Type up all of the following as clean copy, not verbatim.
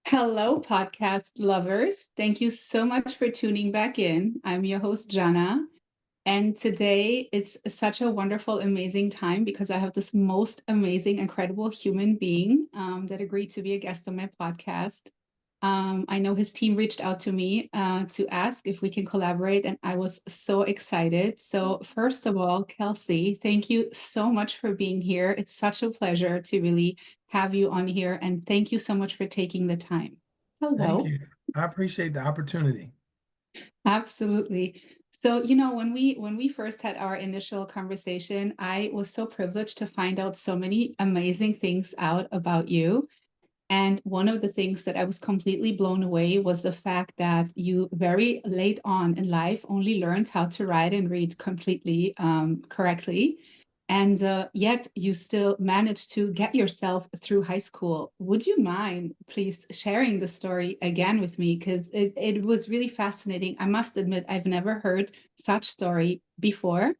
Hello, podcast lovers. Thank you so much for tuning back in. I'm your host, Žana. And today it's such a wonderful, amazing time because I have this most amazing, incredible human being that agreed to be a guest on my podcast. I know his team reached out to me to ask if we can collaborate, and I was so excited. So, first of all, Kelsey, thank you so much for being here. It's such a pleasure to really have you on here, and thank you so much for taking the time. Thank Hello. you. I appreciate the opportunity. Absolutely. So, when we first had our initial conversation, I was so privileged to find out so many amazing things out about you. And one of the things that I was completely blown away was the fact that you very late on in life only learned how to write and read completely correctly. And yet you still managed to get yourself through high school. Would you mind, please, sharing the story again with me? Because it was really fascinating. I must admit, I've never heard such story before.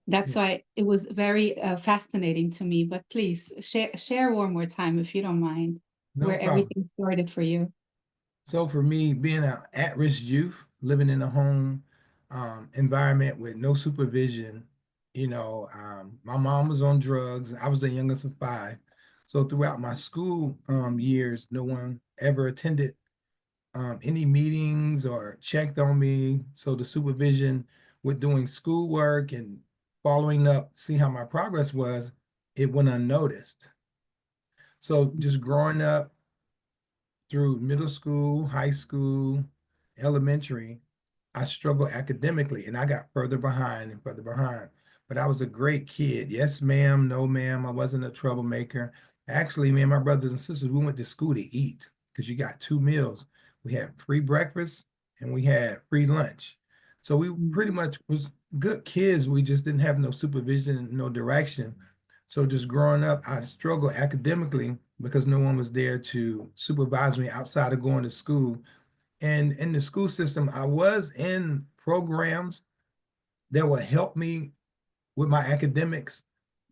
That's Yeah, why it was very fascinating to me. But please share one more time, if you don't mind, no where problem. everything started for you. So for me, being an at-risk youth, living in a home environment with no supervision, my mom was on drugs. I was the youngest of five. So throughout my school years, no one ever attended any meetings or checked on me. So the supervision with doing schoolwork and following up, see how my progress was, it went unnoticed. So just growing up through middle school, high school, elementary, I struggled academically and I got further behind and further behind. But I was a great kid. Yes, ma'am. No, ma'am. I wasn't a troublemaker. Actually, me and my brothers and sisters, we went to school to eat because you got two meals. We had free breakfast and we had free lunch. So we pretty much was good kids. We just didn't have no supervision and no direction. So just growing up, I struggled academically because no one was there to supervise me outside of going to school. And in the school system, I was in programs that would help me with my academics,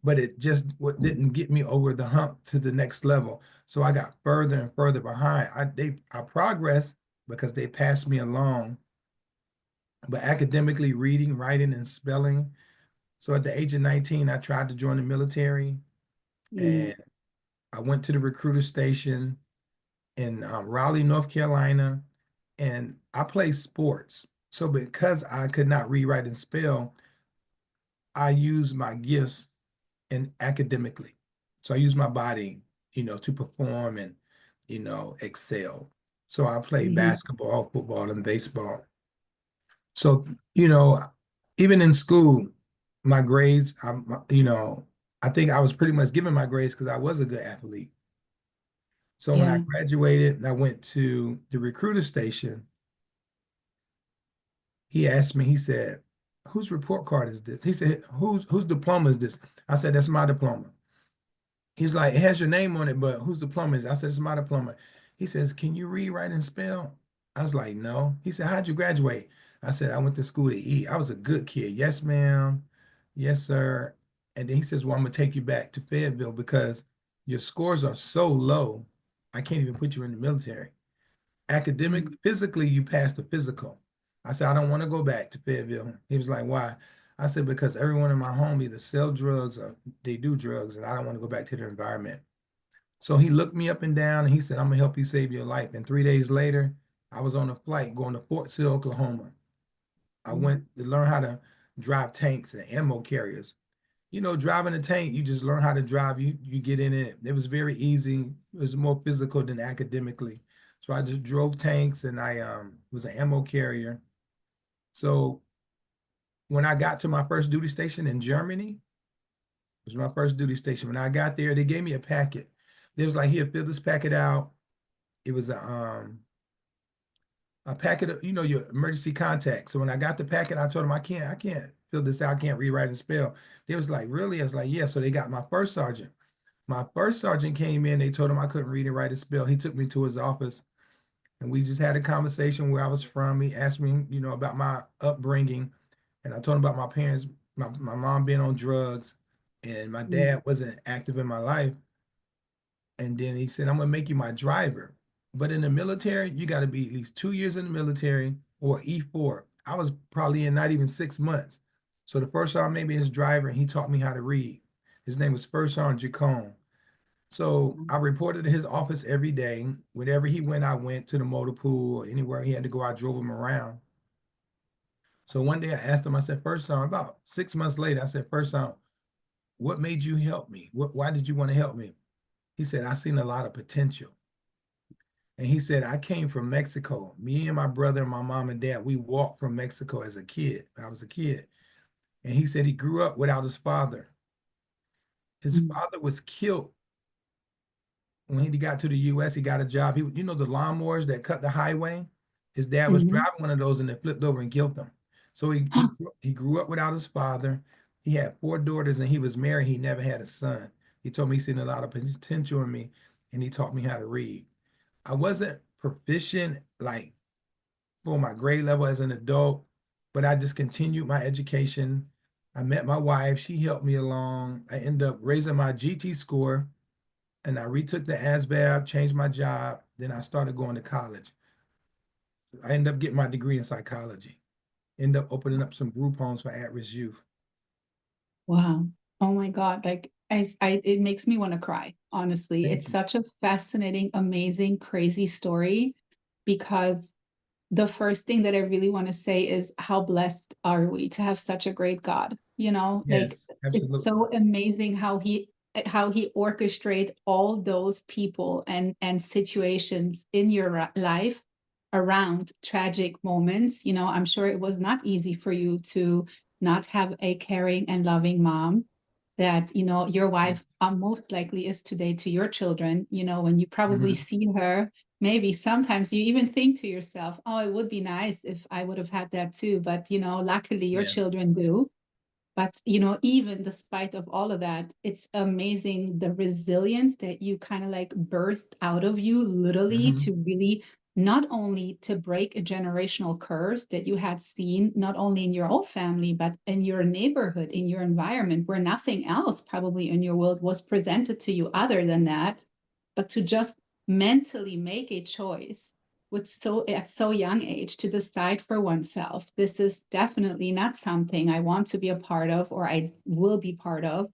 but it just didn't get me over the hump to the next level. So I got further and further behind. I progressed because they passed me along, but academically, reading, writing, and spelling. So at the age of 19, I tried to join the military, Mm, and I went to the recruiter station in Raleigh, North Carolina, and I played sports. So because I could not read, write, and spell, I used my gifts and academically. So I used my body, to perform and, excel. So I played mhm. basketball, football, and baseball. So, you know, even in school, my grades, I think I was pretty much given my grades because I was a good athlete. So when I Yeah. graduated and I went to the recruiter station, he asked me, he said, whose report card is this? He said, whose diploma is this? I said, that's my diploma. He's like, it has your name on it, but whose diploma is it? I said, it's my diploma. He says, can you read, write, and spell? I was like, no. He said, how'd you graduate? I said, I went to school to eat. I was a good kid. Yes, ma'am. Yes, sir. And then he says, well, I'm gonna take you back to Fayetteville because your scores are so low, I can't even put you in the military. Academic, Mm. physically, you passed the physical. I said, I don't want to go back to Fayetteville. He was like, why? I said, because everyone in my home either sell drugs or they do drugs, and I don't want to go back to their environment. So he looked me up and down and he said, I'm gonna help you save your life. And 3 days later, I was on a flight going to Fort Sill, Oklahoma. I Mm. went to learn how to drive tanks and ammo carriers. Driving a tank, you just learn how to drive. You get in it. It was very easy. It was more physical than academically. So I just drove tanks and I was an ammo carrier. So when I got to my first duty station in Germany, it was my first duty station. When I got there, they gave me a packet. They was like, here, fill this packet out. It was a packet of, your emergency contact. So when I got the packet, I told them I can't fill this out, I can't read, write, and spell. They was like, really? I was like, yeah. So they got my first sergeant. My first sergeant came in, they told him I couldn't read and write and spell. He took me to his office and we just had a conversation where I was from. He asked me, about my upbringing. And I told him about my parents, my mom being on drugs, and my Mm. dad wasn't active in my life. And then he said, I'm gonna make you my driver. But in the military, you got to be at least 2 years in the military or E4. I was probably in not even 6 months. So the first sergeant made me his driver, and he taught me how to read. His name was First Sergeant Jacone. So I reported to his office every day. Whenever he went, I went to the motor pool, anywhere he had to go, I drove him around. So one day I asked him, I said, First Sergeant, about 6 months later, I said, First Sergeant, what made you help me? Why did you want to help me? He said, I seen a lot of potential. And he said, I came from Mexico. Me and my brother and my mom and dad, we walked from Mexico as a kid. I was a kid. And he said he grew up without his father. His father was killed when he got to the US. He got a job. The lawnmowers that cut the highway? His dad was Mm-hmm. driving one of those and it flipped over and killed him. So he grew up without his father. He had 4 daughters and he was married. He never had a son. He told me he seen a lot of potential in me and he taught me how to read. I wasn't proficient like for my grade level as an adult, but I just continued my education. I met my wife. She helped me along. I ended up raising my GT score and I retook the ASVAB, changed my job. Then I started going to college. I ended up getting my degree in psychology. Ended up opening up some group homes for at-risk youth. Wow. Oh my God. Like it makes me want to cry, honestly. Thank It's you. such a fascinating, amazing, crazy story because the first thing that I really want to say is how blessed are we to have such a great God? Like Yes, it's absolutely. so amazing how he orchestrate all those people and situations in your life around tragic moments. I'm sure it was not easy for you to not have a caring and loving mom that your Yes. wife most likely is today to your children. When you probably Mhm. see her, maybe sometimes you even think to yourself, oh, it would be nice if I would have had that too, but luckily your Yes. children do. But even despite of all of that, it's amazing the resilience that you kind of like birthed out of you, literally, Mhm. to really not only to break a generational curse that you had seen not only in your own family but in your neighborhood, in your environment, where nothing else probably in your world was presented to you other than that, but to just mentally make a choice with at so young age to decide for oneself, this is definitely not something I want to be a part of or I will be part of,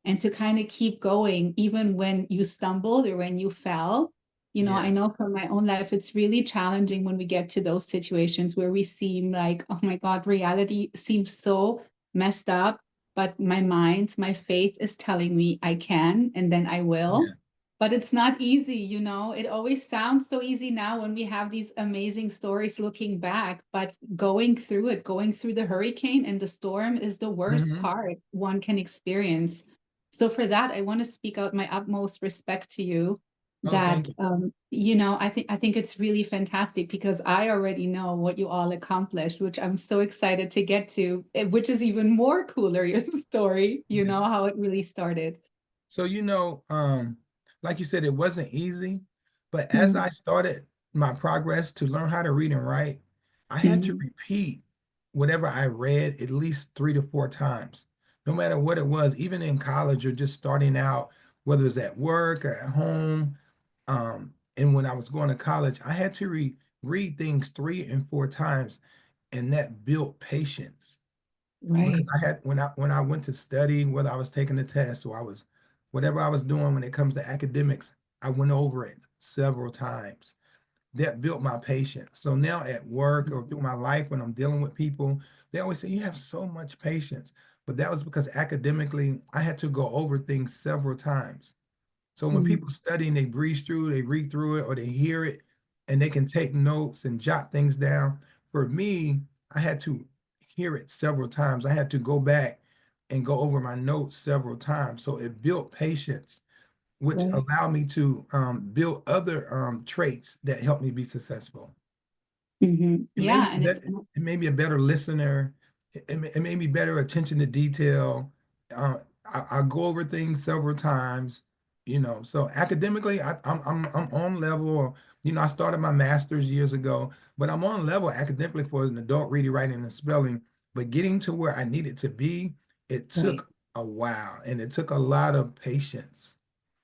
and to kind of keep going even when you stumbled or when you fell. I know Yes. from my own life, it's really challenging when we get to those situations where we seem like, oh my God, reality seems so messed up, but my mind, my faith is telling me I can, and then I will. Yeah. But it's not easy. It always sounds so easy now when we have these amazing stories looking back, but going through it, going through the hurricane and the storm is the worst Mhm. part one can experience. So for that, I want to speak out my utmost respect to you Oh, thank that you. I think it's really fantastic because I already know what you all accomplished, which I'm so excited to get to, which is even more cooler, your story, Yes. how it really started. So, like you said, it wasn't easy, but as Mm, I started my progress to learn how to read and write, I had to mhm. repeat whatever I read at least 3 to 4 times, no matter what it was, even in college or just starting out, whether it's at work or at home. And when I was going to college, I had to read things 3 and 4 times, and that built patience because Right. I had when I went to study, whether I was taking a test or I was whatever I was doing when it comes to academics, I went over it several times. That built my patience. So now at work or through my life when I'm dealing with people, they always say you have so much patience. But that was because academically I had to go over things several times. So when Mhm. people study and they breeze through, they read through it or they hear it and they can take notes and jot things down. For me, I had to hear it several times. I had to go back and go over my notes several times. So it built patience, which Right. allowed me to build other traits that helped me be successful. It made me Yeah, and it's it made me a better listener. It made me better attention to detail. I go over things several times, So academically, I'm on level. I started my master's years ago, but I'm on level academically for an adult reading, writing, and spelling. But getting to where I needed to be, it right. took a while, and it took a lot of patience.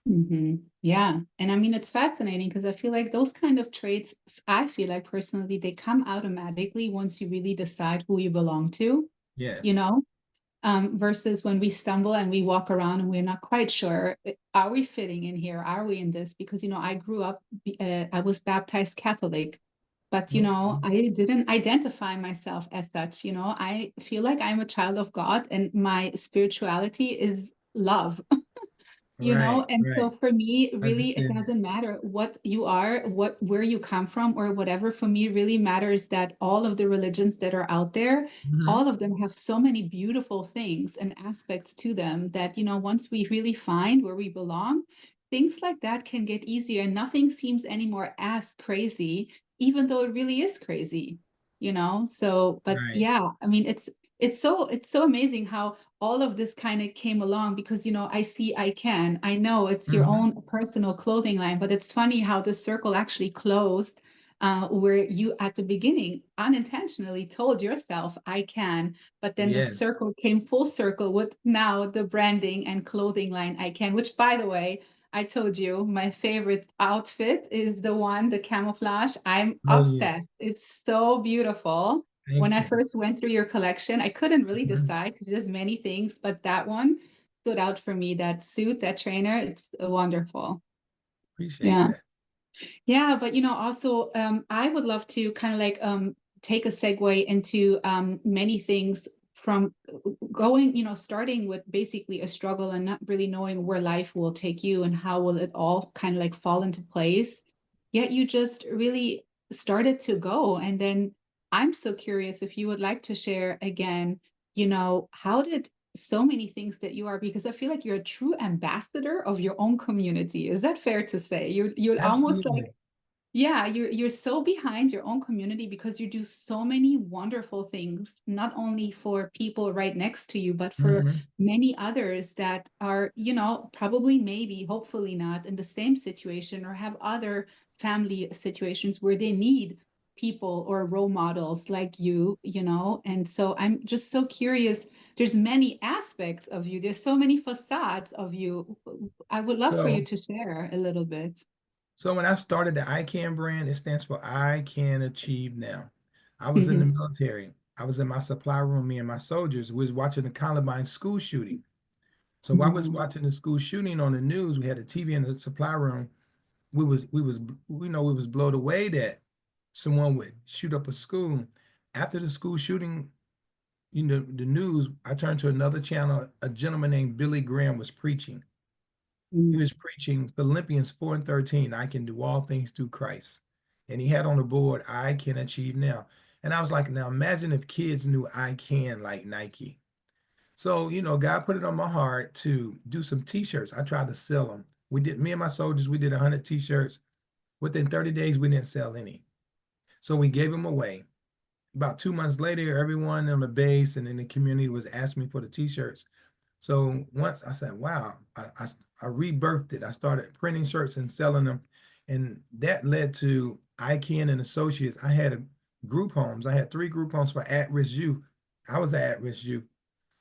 Yeah. And I mean, it's fascinating because I feel like those kind of traits, I feel like personally, they come automatically once you really decide who you belong to, you Yes. know? Versus when we stumble and we walk around and we're not quite sure, are we fitting in here? Are we in this? Because, I grew up, I was baptized Catholic, but, Okay. I didn't identify myself as such. I feel like I'm a child of God and my spirituality is love. Right. And so Right. for me, really, it Understand that. doesn't matter what you are, where you come from, or whatever. For me, it really matters that all of the religions that are out there, Hmm. all of them have so many beautiful things and aspects to them that, once we really find where we belong, things like that can get easier and nothing seems anymore as crazy, even though it really is crazy. So, but Right. yeah, I mean, it's so amazing how all of this kind of came along because I know it's your Hmm. own personal clothing line, but it's funny how the circle actually closed, where you at the beginning unintentionally told yourself I can, but then the Yes. circle came full circle with now the branding and clothing line I can, which by the way, I told you my favorite outfit is the camouflage. I'm Oh yeah. obsessed. It's so beautiful. When Thank I you. first went through your collection, I couldn't really Mhm. decide because there's many things, but that one stood out for me. That suit, that trainer, it's wonderful. Appreciate Yeah. that. Yeah, but also I would love to kind of like take a segue into many things from going, starting with basically a struggle and not really knowing where life will take you and how will it all kind of like fall into place. Yet you just really started to go. And then I'm so curious if you would like to share again, how did so many things that you are, because I feel like you're a true ambassador of your own community. Is that fair to say? You're almost like, Absolutely. yeah, you're so behind your own community because you do so many wonderful things, not only for people right next to you, but for Hmm. many others that are, probably, maybe, hopefully not in the same situation or have other family situations where they need people or role models like you. And so I'm just so curious. There's many aspects of you. There's so many facades of you. I would love for you So, to share a little bit. so when I started the I Can brand, it stands for I Can Achieve Now. I was in the Mhm. military. I was in my supply room, me and my soldiers. We was watching the Columbine school shooting. So while I was watching the school shooting on the news, we had a TV in the supply room. We was blown away that someone would shoot up a school. After the school shooting, the news, I turned to another channel. A gentleman named Billy Graham was preaching. He Mhm. was preaching Philippians 4 and 13. I can do all things through Christ. And he had on the board, I can achieve now. And I was like, now imagine if kids knew I can like Nike. So, God put it on my heart to do some t-shirts. I tried to sell them. Me and my soldiers, we did 100 t-shirts. Within 30 days, we didn't sell any. So we gave them away. About 2 months later, everyone on the base and in the community was asking me for the t-shirts. So once I said, wow, I rebirthed it. I started printing shirts and selling them. And that led to ICANN and Associates. I had a group homes. I had 3 group homes for at-risk youth. I was an at-risk youth.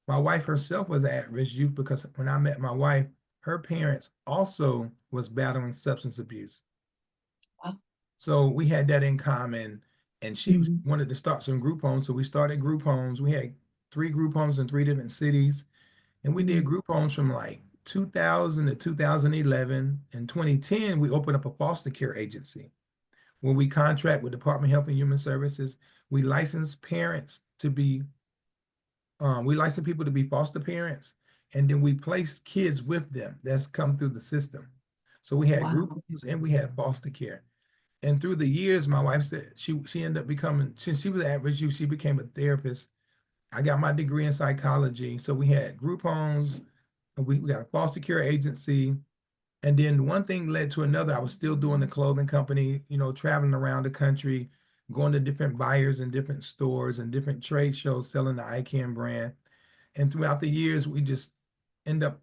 My wife herself was an at-risk youth because when I met my wife, her parents also was battling substance abuse. Wow. So we had that in common. And she Mhm. wanted to start some group homes. So we started group homes. We had 3 group homes in 3 different cities. And we did Mhm. group homes from like 2000 to 2011. In 2010, we opened up a foster care agency where we contract with Department of Health and Human Services. We license parents to be, we license people to be foster parents, and then we place kids with them that's come through the system. So we had group Wow. homes and we had foster care. And through the years, my wife said she ended up becoming, since she was at risk youth, she became a therapist. I got my degree in psychology. So we had group homes, we got a foster care agency. And then one thing led to another. I was still doing the clothing company, traveling around the country, going to different buyers and different stores and different trade shows selling the ICANN brand. And throughout the years, we just end up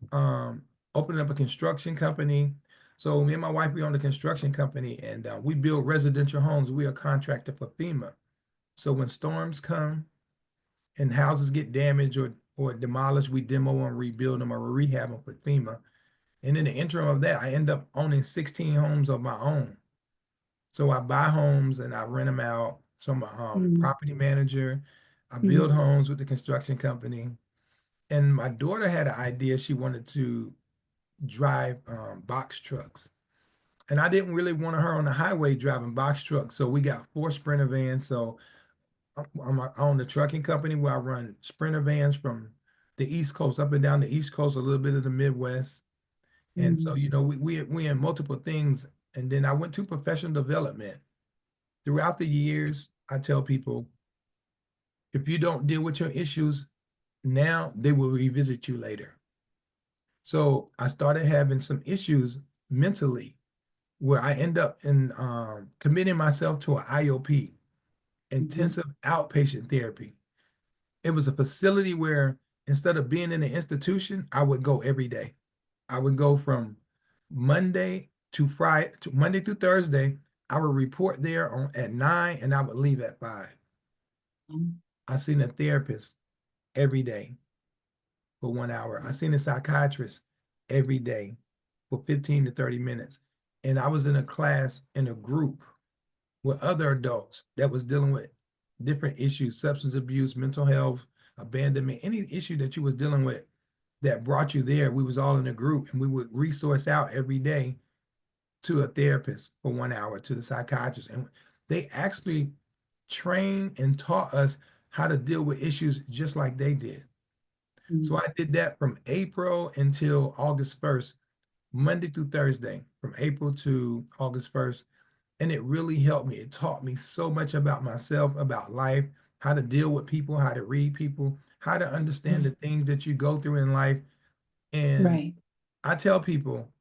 opening up a construction company. So me and my wife, we own a construction company and we build residential homes. We are contractor for FEMA. So when storms come and houses get damaged or demolished, we demo and rebuild them or rehab them for FEMA. And in the interim of that, I end up owning 16 homes of my own. So I buy homes and I rent them out. So I'm a Mm, property manager. I mm, build homes with the construction company. And my daughter had an idea. She wanted to drive box trucks. And I didn't really want her on the highway driving box trucks. So we got 4 Sprinter vans. So I own the trucking company where I run Sprinter vans from the East Coast up and down the East Coast, a little bit of the Midwest. And so, mm, you know, we in multiple things. And then I went to professional development. Throughout the years, I tell people, if you don't deal with your issues now, they will revisit you later. So I started having some issues mentally where I end up in committing myself to an IOP, mhm, intensive outpatient therapy. It was a facility where instead of being in an institution, I would go every day. I would go from Monday to Friday, to Monday through Thursday. I would report there on at 9 and I would leave at 5. mm, I seen a therapist every day for 1 hour. I seen a psychiatrist every day for 15 to 30 minutes. And I was in a class in a group with other adults that was dealing with different issues, substance abuse, mental health, abandonment, any issue that you was dealing with that brought you there. We was all in a group and we would resource out every day to a therapist for 1 hour, to the psychiatrist. And they actually trained and taught us how to deal with issues just like they did. So mm. I did that from April until August 1st, Monday through Thursday, from April to August 1st. And it really helped me. It taught me so much about myself, about life, how to deal with people, how to read people, how to understand Yeah. the things that you go through in life. And Right. I tell people,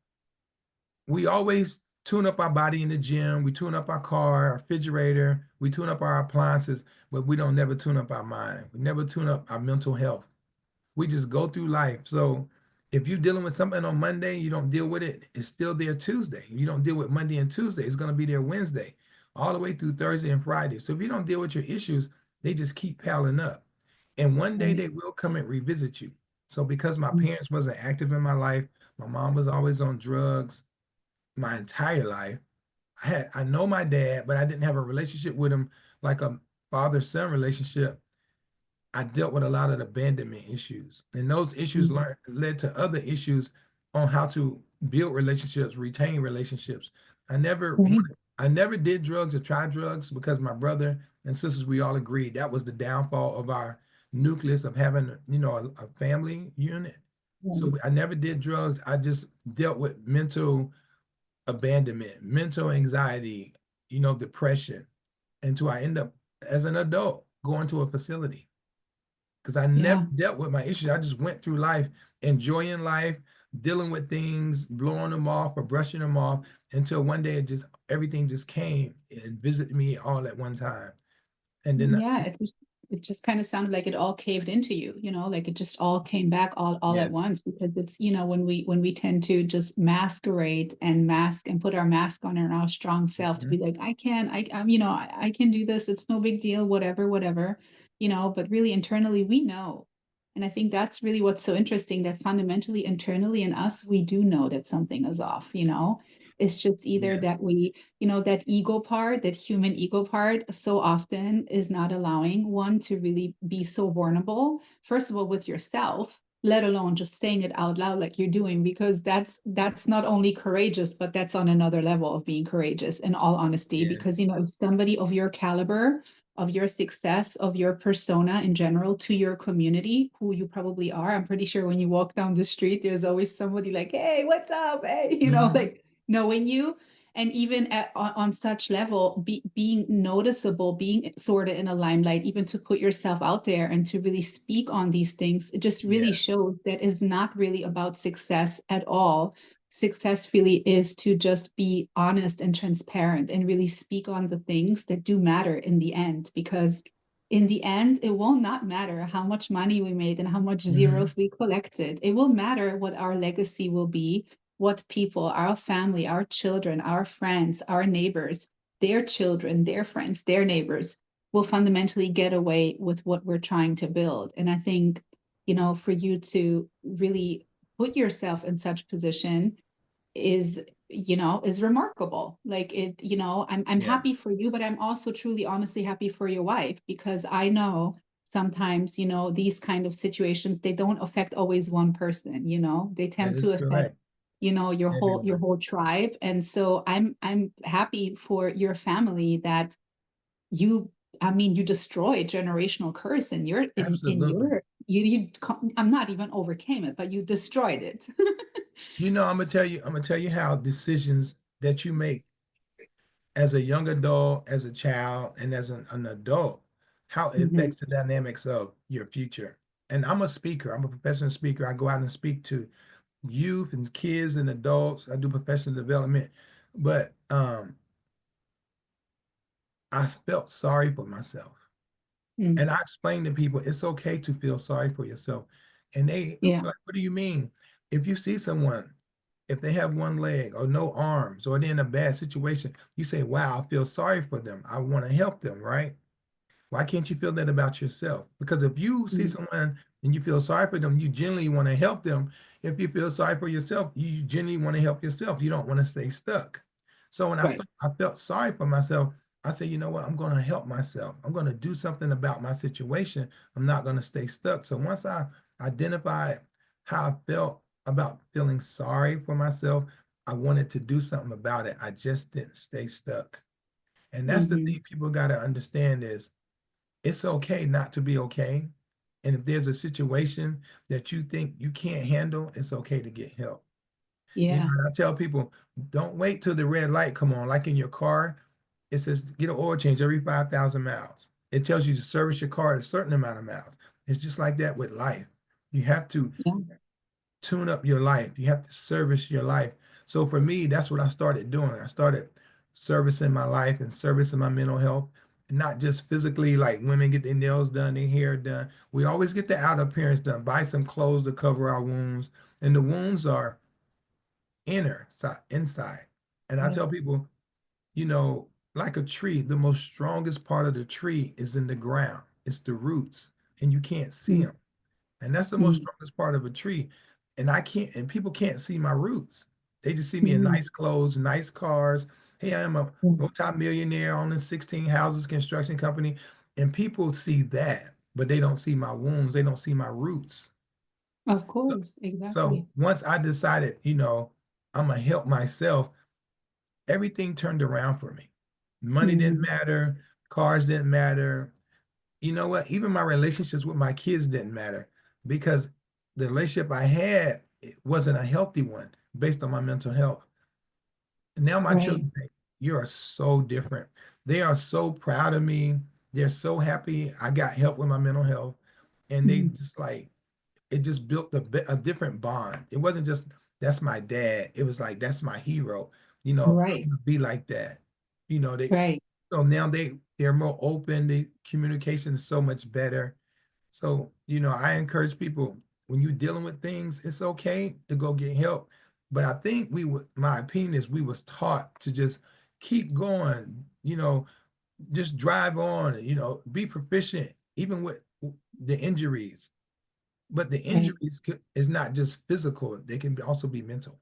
we always tune up our body in the gym, we tune up our car, our refrigerator, we tune up our appliances, but we don't never tune up our mind. We never tune up our mental health. We just go through life. So if you're dealing with something on Monday, you don't deal with it, it's still there Tuesday. If you don't deal with Monday and Tuesday, it's going to be there Wednesday, all the way through Thursday and Friday. So if you don't deal with your issues, they just keep piling up. And one day Right. they will come and revisit you. So because my Mm, parents wasn't active in my life, my mom was always on drugs my entire life. I know my dad, but I didn't have a relationship with him like a father-son relationship. I dealt with a lot of abandonment issues, and those issues mm. led to other issues on how to build relationships, retain relationships. I never Right. wanted, I never did drugs or tried drugs because my brother and sisters, we all agreed that was the downfall of our nucleus of having, you know, a family unit. So Right. I never did drugs. I just dealt with mental abandonment, mental anxiety, you know, depression, until I end up as an adult going to a facility because I never Yeah. dealt with my issues. I just went through life, enjoying life, dealing with things, blowing them off or brushing them off until one day it just everything just came and visited me all at one time. And then Yeah, it just kind of sounded like it all caved into you, like it just all came back all at yes, once because it's, when we tend to just masquerade and mask and put our mask on our strong self to be mhm, like, I can, I can do this. It's no big deal, whatever, whatever, but really internally we know. And I think that's really what's so interesting that fundamentally internally in us, we do know that something is off. It's just either yes, that that ego part, that human ego part, so often is not allowing one to really be so vulnerable, first of all, with yourself, let alone just saying it out loud like you're doing, because that's not only courageous, but that's on another level of being courageous, in all honesty. Because yes, if somebody of your caliber, of your success, of your persona in general, to your community, who you probably are, I'm pretty sure when you walk down the street, there's always somebody like, hey, what's up? Hey, mhm, like knowing you. And even on such level, being noticeable, being sort of in a limelight, even to put yourself out there and to really speak on these things, it just really yes, shows that is not really about success at all. Success really is to just be honest and transparent and really speak on the things that do matter in the end, because in the end, it will not matter how much money we made and how much mhm, zeros we collected. It will matter what our legacy will be, what people, our family, our children, our friends, our neighbors, their children, their friends, their neighbors will fundamentally get away with what we're trying to build. And I think, for you to really put yourself in such position is, is remarkable. Like it, I'm happy Yes, for you, but I'm also truly honestly happy for your wife, because I know sometimes, these kind of situations, they don't affect always one person, they that tend is to affect, correct. your Everyone. whole tribe. And so I'm happy for your family that you, I mean, you destroy generational curse in Absolutely. I'm not even overcame it, but you destroyed it. I'm gonna tell you how decisions that you make as a young adult, as a child, and as an adult, how it Mhm. affects the dynamics of your future. And I'm a speaker, I'm a professional speaker. I go out and speak to youth and kids and adults. I do professional development. But I felt sorry for myself. Mm. And I explained to people it's okay to feel sorry for yourself. And they Yeah. like, what do you mean? If you see someone, if they have one leg or no arms or they're in a bad situation, you say, wow, I feel sorry for them. I want to help them, right? Why can't you feel that about yourself? Because if you see Mm. someone and you feel sorry for them, you genuinely want to help them. If you feel sorry for yourself, you genuinely want to help yourself. You don't want to stay stuck. So when Right. I felt sorry for myself, I said, you know what? I'm going to help myself. I'm going to do something about my situation. I'm not going to stay stuck. So once I identified how I felt about feeling sorry for myself, I wanted to do something about it. I just didn't stay stuck. And that's the Hmm. thing people got to understand is it's okay not to be okay. And if there's a situation that you think you can't handle, it's okay to get help. Yeah. And I tell people, don't wait till the red light come on. Like in your car, it says get an oil change every 5,000 miles. It tells you to service your car at a certain amount of miles. It's just like that with life. You have to Yeah. tune up your life. You have to service your life. So for me, that's what I started doing. I started servicing my life and servicing my mental health, and not just physically, like women get their nails done, their hair done. We always get the outer appearance done, buy some clothes to cover our wounds. And the wounds are inside. And I Yeah. tell people, like a tree, the most strongest part of the tree is in the ground. It's the roots, and you can't see Mm. them. And that's the most Mm. strongest part of a tree. And I can't, and people can't see my roots. They just see me in Mhm. nice clothes, nice cars. Hey, I am a Mm. multi-millionaire, owning 16 houses, construction company. And people see that, but they don't see my wounds. They don't see my roots. Of So, course, so exactly. once I decided, I'm gonna help myself, everything turned around for me. Money didn't Mhm. matter, cars didn't matter. You know what? Even my relationships with my kids didn't matter because the relationship I had it wasn't a healthy one based on my mental health. And now my Right. children say, you are so different. They are so proud of me. They're so happy I got help with my mental health. And they Mhm. just like, it just built a different bond. It wasn't just, that's my dad. It was like, that's my hero. I'm Right. gonna be like that. They Right. so now they're more open. The communication is so much better. So, I encourage people when you're dealing with things, it's okay to go get help. But I think my opinion is we was taught to just keep going, just drive on, be proficient, even with the injuries. But the Right. injuries is not just physical, they can also be mental.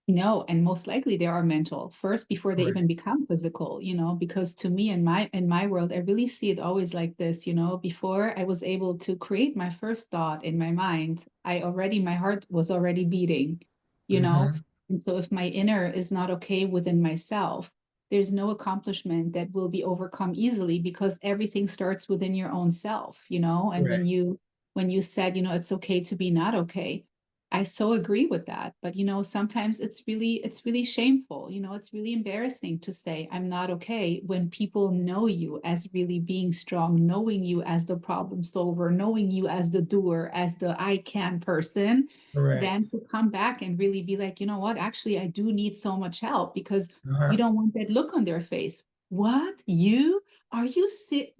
No, and most likely they are mental first before they Correct. even become physical, because to me in my world, I really see it always like this, before I was able to create my first thought in my mind, my heart was already beating, you know. Hmm. And so if my inner is not okay within myself, there's no accomplishment that will be overcome easily because everything starts within your own self, and when Correct. you said, it's okay to be not okay. I so agree with that. But sometimes it's really shameful. It's really embarrassing to say I'm not okay when people know you as really being strong, knowing you as the problem solver, knowing you as the doer, as the I can person, then Correct. to come back and really be like, you know what, actually I do need so much help because you Uh-huh. don't want that look on their face. What? You? Are you sick?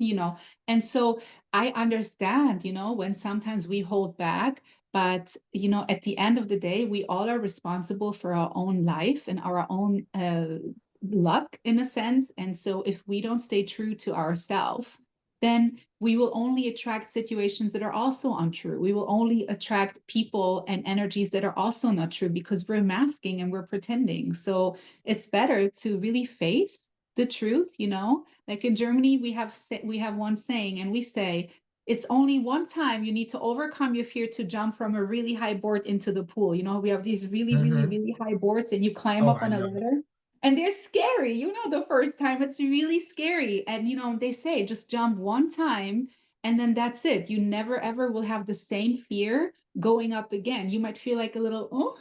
And so I understand, when sometimes we hold back, but at the end of the day, we all are responsible for our own life and our own luck in a sense. And so if we don't stay true to ourselves, then we will only attract situations that are also untrue. We will only attract people and energies that are also not true because we're masking and we're pretending. So it's better to really face the truth, you know? Like in Germany, we have one saying, and we say, it's only one time you need to overcome your fear to jump from a really high board into the pool. You know, we have these really, really, Mm-hmm. really high boards and you climb Oh, up I on a know. ladder and they're scary. You know, the first time it's really scary. And, you know, they say just jump one time and then that's it. You never ever will have the same fear going up again. You might feel like a little, oh,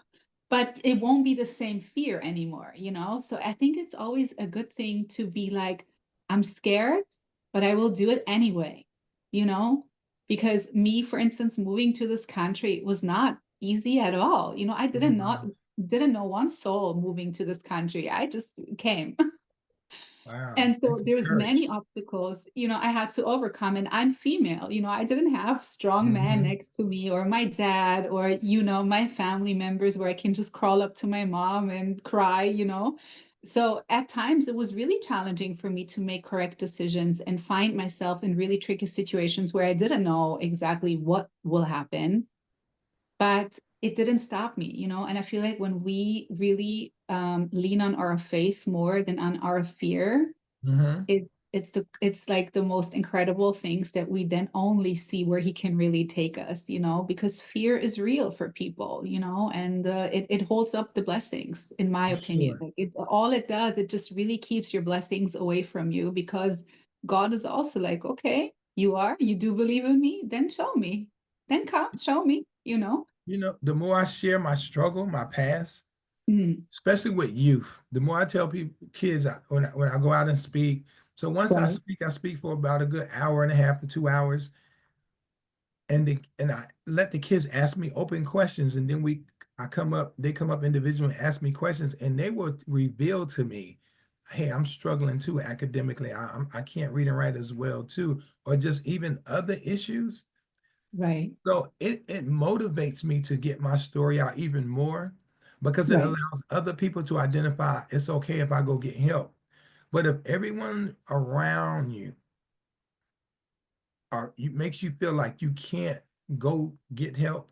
but it won't be the same fear anymore, you know? So I think it's always a good thing to be like, I'm scared, but I will do it anyway, you know? Because me, for instance, moving to this country was not easy at all. You know, I Mhm. didn't know one soul moving to this country. I just came. Wow, And that's so the there's courage. many obstacles, you know, I had to overcome. And I'm female, you know, I didn't have strong man Mhm. next to me or my dad or, you know, my family members where I can just crawl up to my mom and cry, you know. So at times it was really challenging for me to make correct decisions and find myself in really tricky situations where I didn't know exactly what will happen, but it didn't stop me, you know. And I feel like when we really lean on our faith more than on our fear, Mhm. it's like the most incredible things that we then only see where he can really take us, you know, because fear is real for people, you know, and it holds up the blessings, in my For opinion. sure. Like it's all it does, it just really keeps your blessings away from you because God is also like, okay, you do believe in me, then show me, then come show me, you know. You know, the more I share my struggle, my past, Mm, especially with youth, the more I tell people, kids, when I go out and speak. So once right, I speak for about a good hour and a half to 2 hours, and I let the kids ask me open questions, and then they come up individually and ask me questions, and they will reveal to me, hey, I'm struggling too academically. I can't read and write as well too, or just even other issues. right, So it motivates me to get my story out even more because it right. allows other people to identify it's okay if I go get help. But if everyone around you makes you feel like you can't go get help,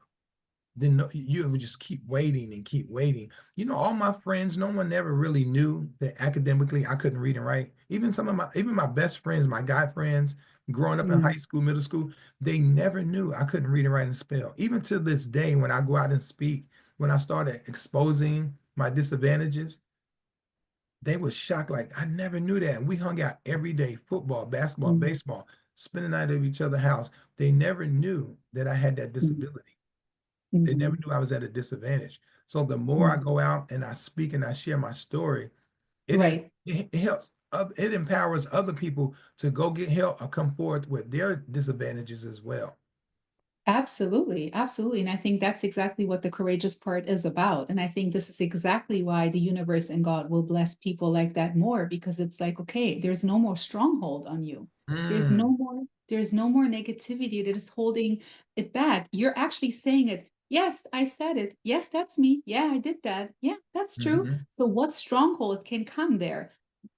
then you would just keep waiting and keep waiting. You know, all my friends, no one ever really knew that academically I couldn't read and write. Even my best friends, my guy friends, growing up in high Mm, school, middle school, they never knew I couldn't read and write and spell. Even to this day, when I go out and speak, when I started exposing my disadvantages, they was shocked, like I never knew that. And we hung out every day, football, basketball, mm, baseball, spending the night at each other's house. They never knew that I had that mm, disability. They never mhm, knew I was at a disadvantage. So the more I mm. go out and I speak and I share my story, Right. it helps. It empowers other people to go get help or come forth with their disadvantages as well. Absolutely, absolutely. And I think that's exactly what the courageous part is about. And I think this is exactly why the universe and God will bless people like that more because it's like, okay, there's no more stronghold on you. Mm, There's no more negativity that is holding it back. You're actually saying it. Yes, I said it. Yes, that's me. Yeah, I did that. Yeah, that's true. mhm. So what stronghold can come there?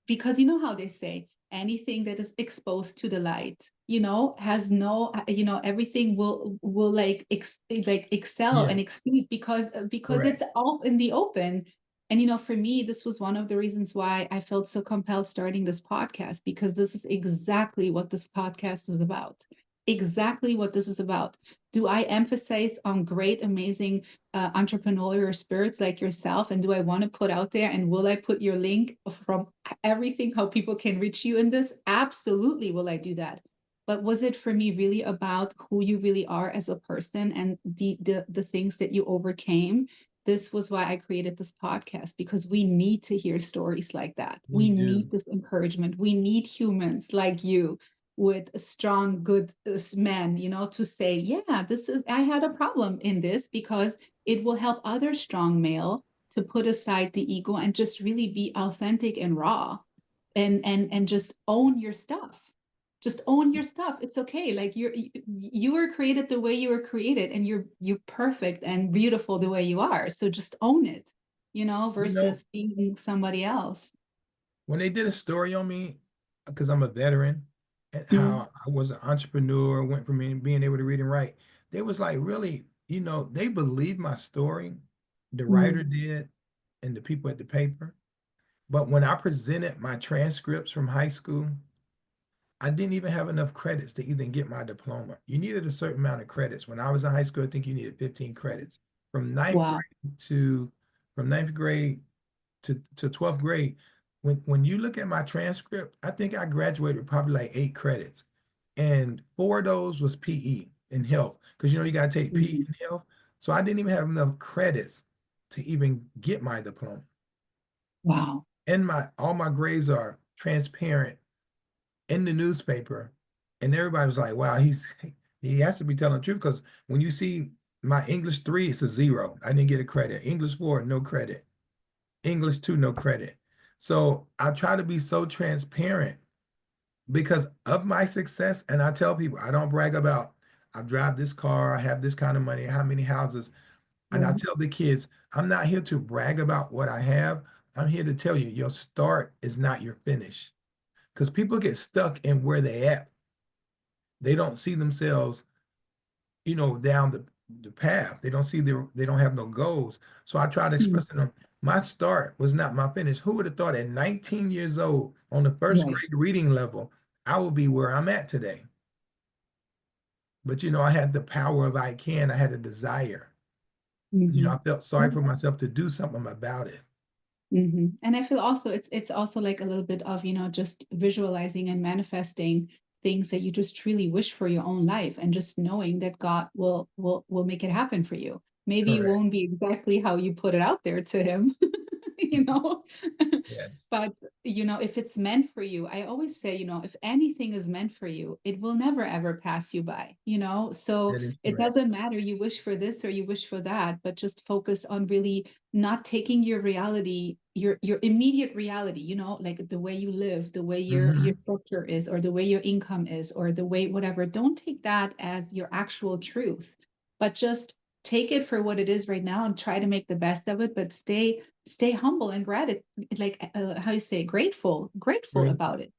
Because you know how they say anything that is exposed to the light, you know, has no, you know, everything will like like excel Yeah, and exceed because it's correct. all in the open. And you know, for me, this was one of the reasons why I felt so compelled starting this podcast, because this is exactly what this podcast is about. Exactly what this is about. Do I emphasize on great, amazing entrepreneurial spirits like yourself? And do I want to put out there? And will I put your link from everything, how people can reach you in this? Absolutely, will I do that. But was it for me really about who you really are as a person and the things that you overcame? This was why I created this podcast, because we need to hear stories like that. We We do. need this encouragement. We need humans like you with a strong, good men, you know, to say, yeah, I had a problem in this, because it will help other strong male to put aside the ego and just really be authentic and raw and just own your stuff. Just own your stuff. It's okay. Like you were created the way you were created, and you're perfect and beautiful the way you are. So just own it, you know, You know, versus being somebody else. when they did a story on me, because I'm a veteran, and Mm, how I was an entrepreneur, went from being able to read and write. They was like, really, they believed my story, the writer mm, did, and the people at the paper. But when I presented my transcripts from high school, I didn't even have enough credits to even get my diploma. You needed a certain amount of credits. When I was in high school, I think you needed 15 credits. From ninth wow. grade to from ninth grade to 12th grade, when you look at my transcript, I think I graduated with probably like 8 credits. And 4 of those was PE and health. Because you gotta take PE Mhm. and health. So I didn't even have enough credits to even get my diploma. Wow. And all my grades are transparent in the newspaper, and everybody was like, "Wow, he has to be telling the truth." Because when you see my English 3, it's a 0. I didn't get a credit. English 4, no credit. English 2, no credit. So I try to be so transparent because of my success, and I tell people I don't brag about I drive this car, I have this kind of money, how many houses, and I Right. tell the kids I'm not here to brag about what I have. I'm here to tell you your start is not your finish because people get stuck in where they at. They don't see themselves, down the path. They don't have no goals. So I try to Mm, express to them, my start was not my finish. Who would have thought at 19 years old on the first right. grade reading level, I will be where I'm at today. But I had the power of I can, I had a desire. I Mhm. felt sorry for myself to do something about it. And I feel also it's also like a little bit of, just visualizing and manifesting things that you just truly wish for your own life and just knowing that God will make it happen for you. Maybe it Correct. won't be exactly how you put it out there to him, you know. Yes. But if it's meant for you, I always say, if anything is meant for you, it will never ever pass you by, so That is it correct. doesn't matter you wish for this or you wish for that, but just focus on really not taking your reality, your immediate reality, like the way you live, the way your Hmm. structure is, or the way your income is, or the way whatever. Don't take that as your actual truth, but just take it for what it is right now and try to make the best of it, but stay humble and gratitude, like how you say, grateful Grateful. about it,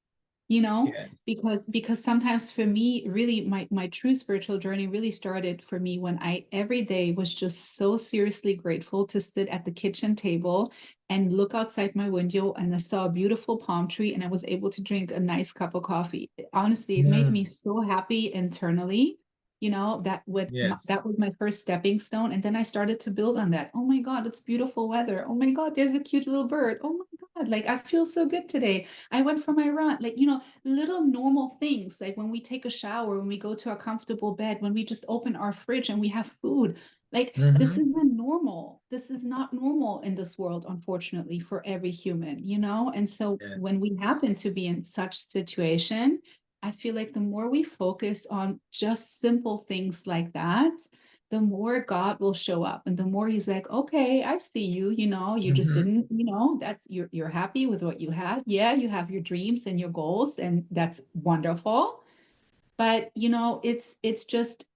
you know Yes. because sometimes for me, really, my true spiritual journey really started for me when I every day was just so seriously grateful to sit at the kitchen table and look outside my window, and I saw a beautiful palm tree and I was able to drink a nice cup of coffee. Honestly, it made me Mm. so happy internally. Yes. That was my first stepping stone, and then I started to build on that. Oh my God, it's beautiful weather. Oh my God, there's a cute little bird. Oh my God, like I feel so good today. I went for my run. Like, little normal things, like when we take a shower, when we go to a comfortable bed, when we just open our fridge and we have food. Like, this Hmm. isn't normal. This is not normal in this world, unfortunately, for every human. And so when Yes. we happen to be in such situation, I feel like the more we focus on just simple things like that, the more God will show up, and the more he's like, okay, I see you, you just Hmm. didn't, that's you're happy with what you had. Yeah, you have your dreams and your goals, and that's wonderful. But it's just,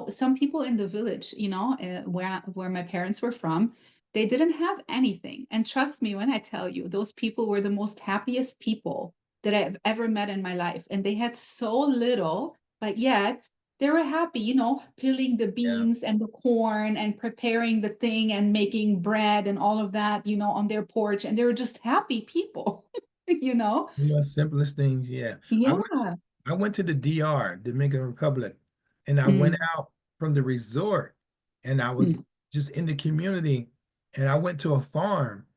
some people in the village, where my parents were from, they didn't have anything. And trust me when I tell you, those people were the most happiest people that I've ever met in my life. And they had so little, but yet they were happy, peeling the Yeah. beans and the corn and preparing the thing and making bread and all of that, on their porch. And they were just happy people, you know? Simplest things, yeah. I went Yeah. I went to the DR, Dominican Republic, and I went Mm, out from the resort and I mm, was just in the community and I went to a farm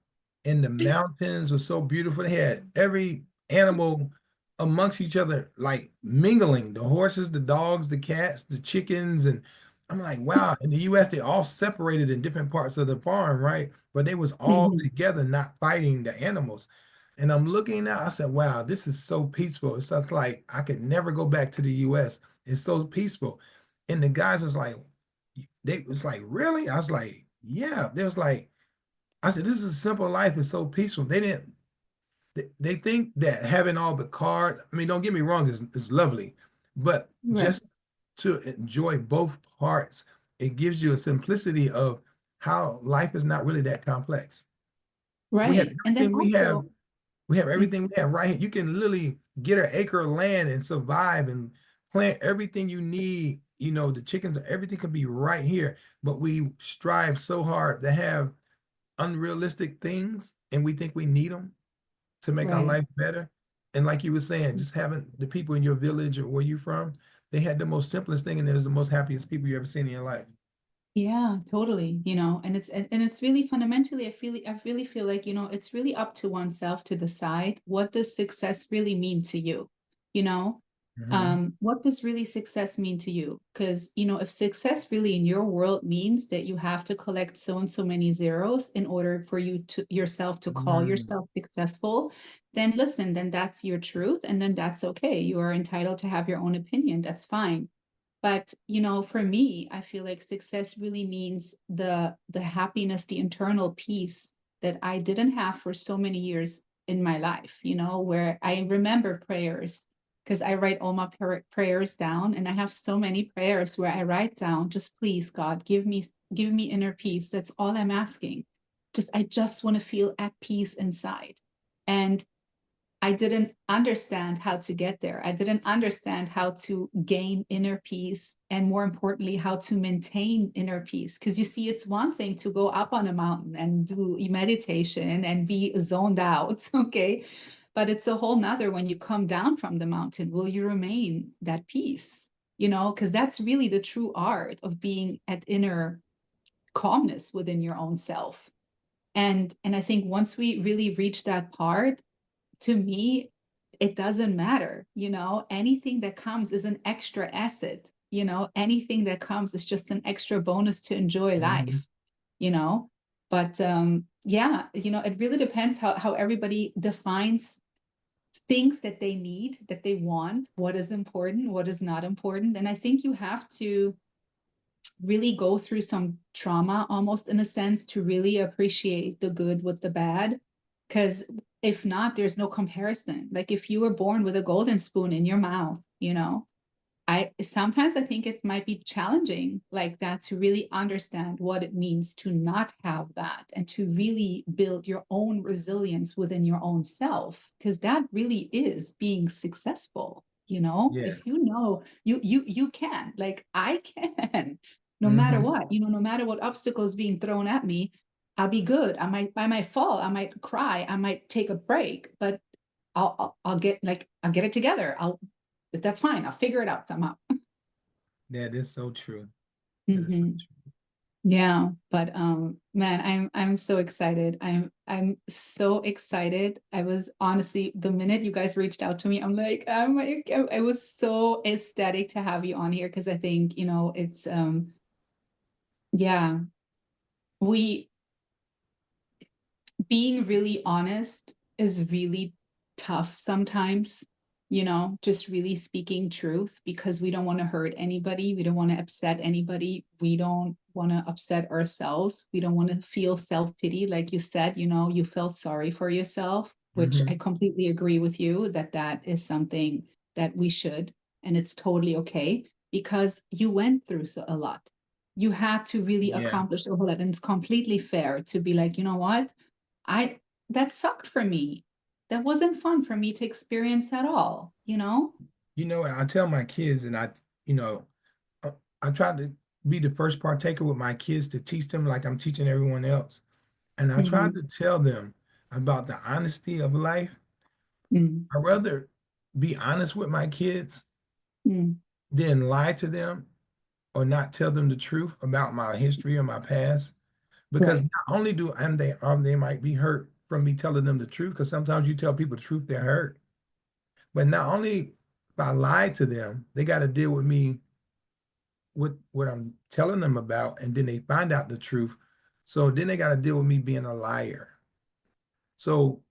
and the mountains were so beautiful. They had every animal amongst each other, like mingling, the horses, the dogs, the cats, the chickens, and I'm like, wow. In the US, they all separated in different parts of the farm, right? But they was all mhm. together, not fighting the animals. And I'm looking now, I said, wow, this is so peaceful. It's stuff like I could never go back to the US. It's so peaceful. And the guys was like, they was like, really? I was like, yeah. They was like, I said, this is a simple life. It's so peaceful. They think that having all the cars, I mean, don't get me wrong, is lovely, but Right. just to enjoy both parts, it gives you a simplicity of how life is not really that complex. We have Right. And then everything we have. also, We have Mm. everything we have right here. You can literally get an acre of land and survive and plant everything you need. You know, the chickens, everything can be right here. But we strive so hard to have unrealistic things and we think we need them to make our Right. life better. And like you were saying, just having the people in your village or where you from, they had the most simplest thing and they're the most happiest people you ever seen in your life. Yeah, totally. And it's really fundamentally, I really feel like, it's really up to oneself to decide what does success really mean to you, you know? Hmm. What does really success mean to you? Because, if success really in your world means that you have to collect so and so many zeros in order for you to yourself to call Mm. yourself successful, then listen, then that's your truth, and then that's okay. You are entitled to have your own opinion. That's fine. But, for me, I feel like success really means the happiness, the internal peace that I didn't have for so many years in my life, where I remember prayers because I write all my prayers down, and I have so many prayers where I write down, just please God, give me inner peace. That's all I'm asking. I just want to feel at peace inside. And I didn't understand how to get there. I didn't understand how to gain inner peace, and more importantly, how to maintain inner peace. Because you see, it's one thing to go up on a mountain and do meditation and be zoned out, okay? But it's a whole nother when you come down from the mountain. Will you remain that peace? Because that's really the true art of being at inner calmness within your own self. And I think once we really reach that part, to me, it doesn't matter. Anything that comes is an extra asset. Anything that comes is just an extra bonus to enjoy Hmm. life, you know. But yeah, it really depends how everybody defines things that they need, that they want, what is important, what is not important. And I think you have to really go through some trauma almost in a sense to really appreciate the good with the bad. Because if not, there's no comparison. Like if you were born with a golden spoon in your mouth, I sometimes I think it might be challenging like that to really understand what it means to not have that and to really build your own resilience within your own self, because that really is being successful. If Yes. you can, like I can, no matter Hmm. what, no matter what obstacles being thrown at me, I'll be good. I might fall, I might cry, I might take a break, but I'll get it together. That's fine. I'll figure it out somehow. That is so true. That is so Hmm. Yeah, but man, I'm so excited. I'm so excited. I was honestly, the minute you guys reached out to me, I was so ecstatic to have you on here because I think, it's yeah, we being really honest is really tough sometimes, just really speaking truth because we don't want to hurt anybody. We don't want to upset anybody. We don't want to upset ourselves. We don't want to feel self-pity. Like you said, you felt sorry for yourself, true. which I Hmm. completely agree with you that that is something that we should, and it's totally okay because you went through a lot. You had to really Yeah. accomplish a whole lot, and it's completely fair to be like, you know what? I that sucked for me. That wasn't fun for me to experience at all. You know, I tell my kids, and you know, I, I try to be the first partaker with my kids to teach them like I'm teaching everyone else. And I try Mm-hmm. to tell them about the honesty of life. Mm-hmm. I'd rather be honest with my kids Mm-hmm. than lie to them or not tell them the truth about my history or my past. Because Right. not only do and they might be hurt from me telling them the truth, because sometimes you tell people the truth, they're hurt. But not only if I lie to them, they got to deal with me with what I'm telling them about, and then they find out the truth. So then they got to deal with me being a liar. So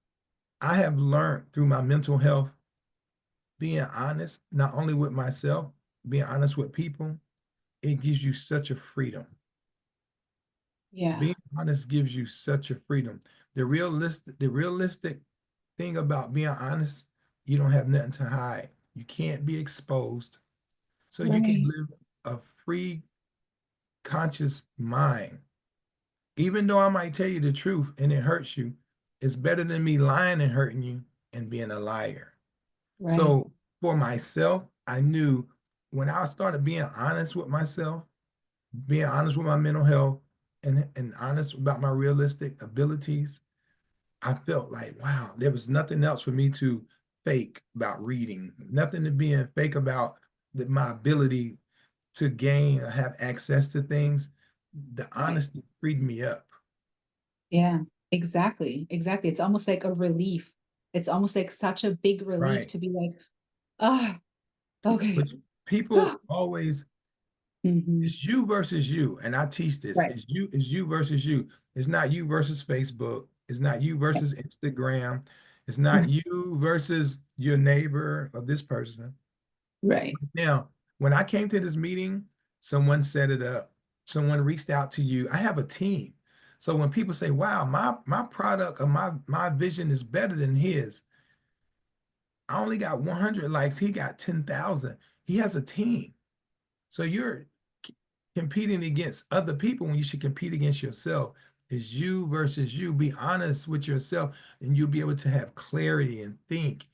I have learned through my mental health, being honest, not only with myself, being honest with people, it gives you such a freedom. Yeah. Being honest gives you such a freedom. The realistic thing about being honest, you don't have nothing to hide. You can't be exposed. So you can Right. live a free, conscious mind. Even though I might tell you the truth and it hurts you, it's better than me lying and hurting you and being a liar. Right. So for myself, I knew when I started being honest with myself, being honest with my mental health, and honest about my realistic abilities, I felt like, wow, there was nothing else for me to fake about reading, nothing to being fake about my ability to gain or have access to things. The Right. honesty freed me up. Yeah, exactly. Exactly. It's almost like a relief. It's almost like such a big relief Right. to be like, ah, okay. But people always, Hmm. it's you versus you. And I teach this. Right. It's you versus you. It's not you versus Facebook. It's not you Right. versus Instagram. It's not you versus your neighbor or this person. Right. Now, when I came to this meeting, someone set it up. Someone reached out to you. I have a team. So when people say, wow, my product or my vision is better than his, I only got 100 likes. He got 10,000. He has a team. So you're competing against other people when you should compete against yourself. It's you versus you. Be honest with yourself, and you'll be able to have clarity and think,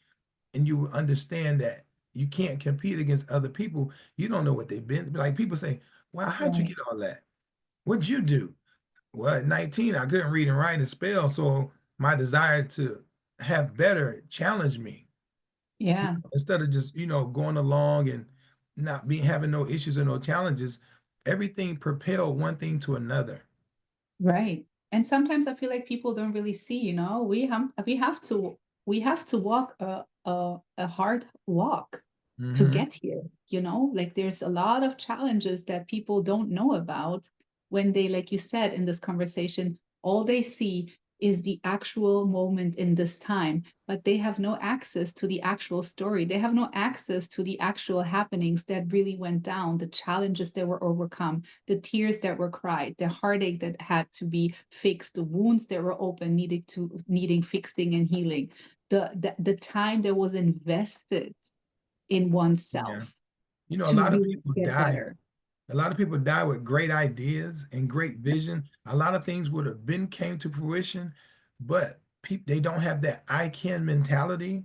and you will understand that you can't compete against other people. You don't know what they've been. Like people say, wow, how'd you Right. get all that? What'd you do? Well, at 19, I couldn't read and write and spell. So my desire to have better challenged me. Yeah. Instead of just, going along and not being having no issues or no challenges, everything propelled one thing to another. Right. And sometimes I feel like people don't really see, we have to walk a hard walk to Hmm. get here, like there's a lot of challenges that people don't know about when they, like you said in this conversation, all they see is the actual moment in this time, but they have no access to the actual story. They have no access to the actual happenings that really went down, the challenges that were overcome, the tears that were cried, the heartache that had to be fixed, the wounds that were open, needing fixing and healing, the time that was invested in Yeah. oneself A to lot of really people get die. better. A lot of people die with great ideas and great vision. A lot of things would have been came to fruition, but they don't have that I can mentality.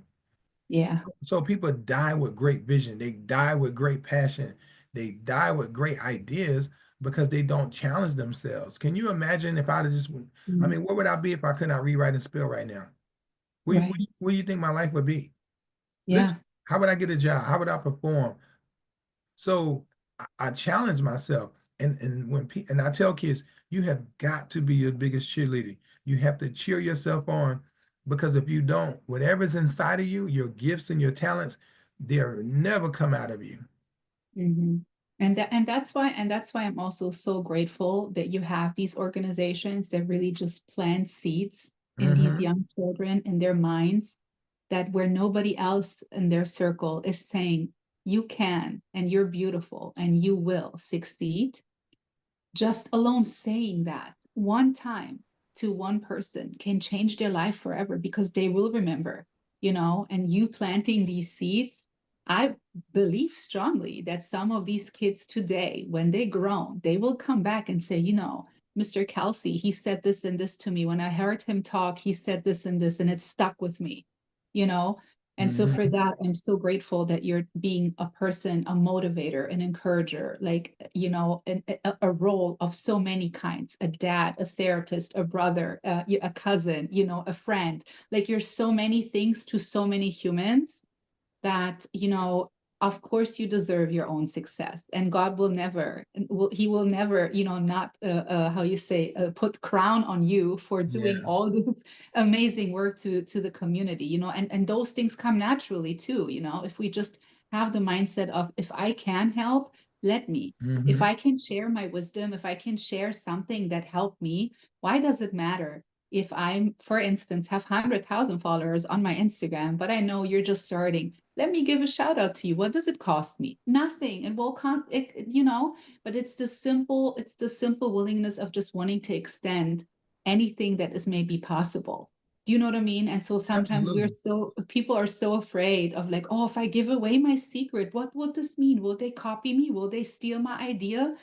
Yeah. So people die with great vision. They die with great passion. They die with great ideas because they don't challenge themselves. Can you imagine if I'd have just, I Mm. mean, what would I be if I could not read, write, and spell right now? Right. What do you think my life would be? Yeah. Literally, how would I get a job? How would I perform? So I challenge myself, and and I tell kids, you have got to be your biggest cheerleader. You have to cheer yourself on, because if you don't, whatever's inside of you, your gifts and your talents, they'll never come out of you. Hmm. And that's why I'm also so grateful that you have these organizations that really just plant seeds in these Hmm. young children in their minds, that where nobody else in their circle is saying you can and you're beautiful and you will succeed. Just alone saying that one time to one person can change their life forever, because they will remember, and you planting these seeds. I believe strongly that some of these kids today, when they grown, they will come back and say, Mr. Kelsey, he said this and this to me. When I heard him talk, he said this and it stuck with me, you know? And so for Hmm. that, I'm so grateful that you're being a person, a motivator, an encourager, like, a role of so many kinds: a dad, a therapist, a brother, a cousin, a friend. Like you're so many things to so many humans that, of course you deserve your own success, and God he will never, not, how you say, put crown on you for doing Yeah. all this amazing work to the community, and those things come naturally too, if we just have the mindset of, if I can help, let me. If Hmm. I can share my wisdom, if I can share something that helped me, why does it matter if I'm, for instance, have 100,000 followers on my Instagram, but I know you're just starting? Let me give a shout out to you. What does it cost me? Nothing. It will come, but it's the simple willingness of just wanting to extend anything that is maybe possible. Do you know what I mean? And so sometimes Absolutely. people are so afraid of, like, oh, if I give away my secret, what will this mean? Will they copy me? Will they steal my idea?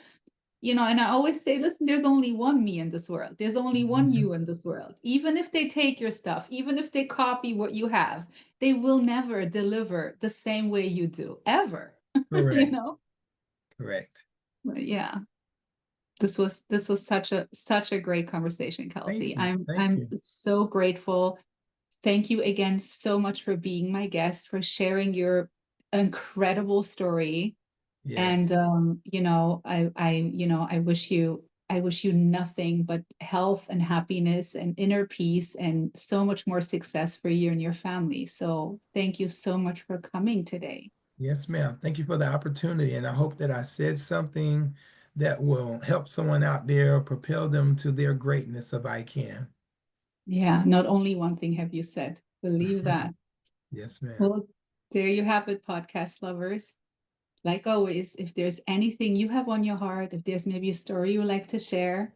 you know, and I always say, listen, there's only one me in this world. There's only one Mhm. you in this world. Even if they take your stuff, even if they copy what you have, they will never deliver the same way you do, ever. You Correct. know? Correct. But yeah, this was such a great conversation, Thank Kelsey. you. Thank I'm you. so grateful. Thank you again so much for being my guest, for sharing your incredible story. And Yes. you know, I wish you nothing but health and happiness and inner peace and so much more success for you and your family. So thank you so much for coming today. Yes, ma'am. Thank you for the opportunity. And I hope that I said something that will help someone out there, propel them to their greatness if I can. Yeah, not only one thing have you said. Believe that. Yes, ma'am. Well, there you have it, podcast lovers. Like always, if there's anything you have on your heart, if there's maybe a story you would like to share,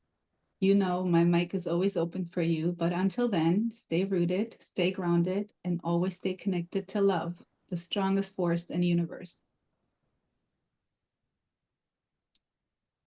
you know, my mic is always open for you. But until then, stay rooted, stay grounded, and always stay connected to love, the strongest force in the universe.